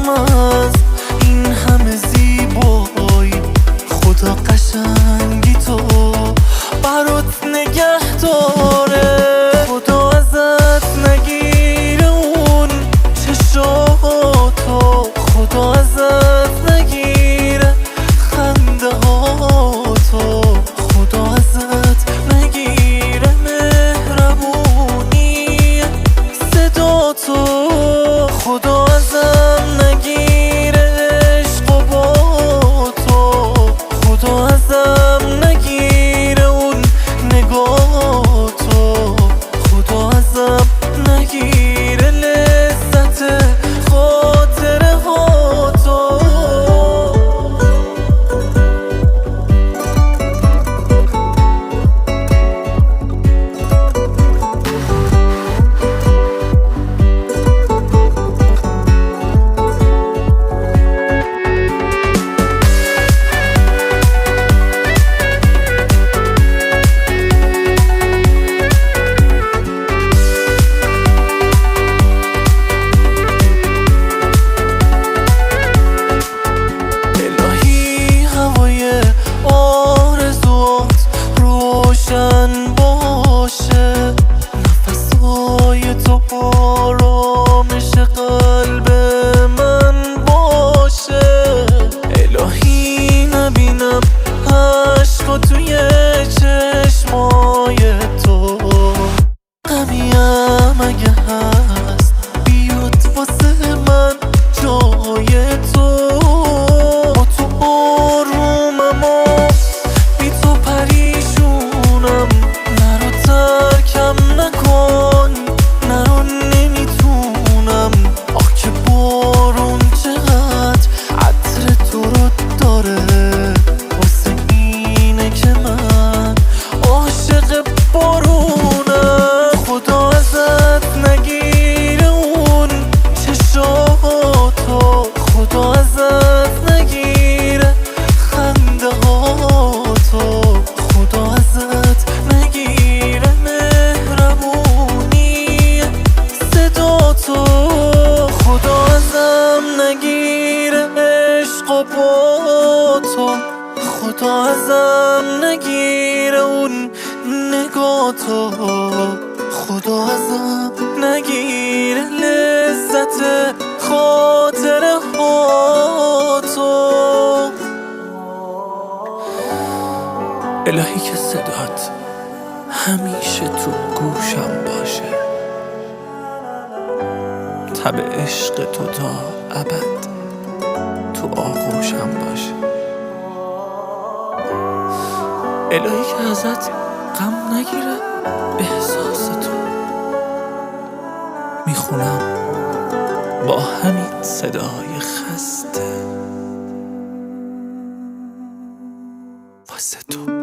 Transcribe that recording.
نمیخوام از این همه زیبایی، خدا قشنگی تو برات نگه داره. خدا ازت نگیره اون چشاتو، خدا ازت نگیره خنده هاتو، خدا ازت نگیره مهربونی صداتو، خدا ازم نگیره عشق و با تو، خدا ازم نگیره اون نگاتو، خدا ازم نگیره لذت خاطره هاتو. روشن باشه نفسهای تو، آرامش قلب من باشه. الهی نبینم عشقا توی چشمای تو، غمیم اگه هست بیاد واسه من جای تو. با تو آرومم و بی تو پریشونم، نرو ترکم نکن، نرو نمیتونم. آخ که بارون چقدر عطر تو رو داره، واسه اینه که من عاشق بارونم. خدا ازت نگیره اون چشاتو، خدا ازت نگیره خنده هاتو، خدا ازت نگیره مهربونی صداتو، خدا ازم نگیره عشق و با تو، خدا ازم نگیره اون نگاتو، خدا ازم نگیره لذت خاطره هاتو. الهی که صدات همیشه تو گوشم باشه، تب عشق تو تا ابد تو آغوشم باشه. الهی که ازت غم نگیره احساس تو، میخونم با همین صدای خسته واسه تو.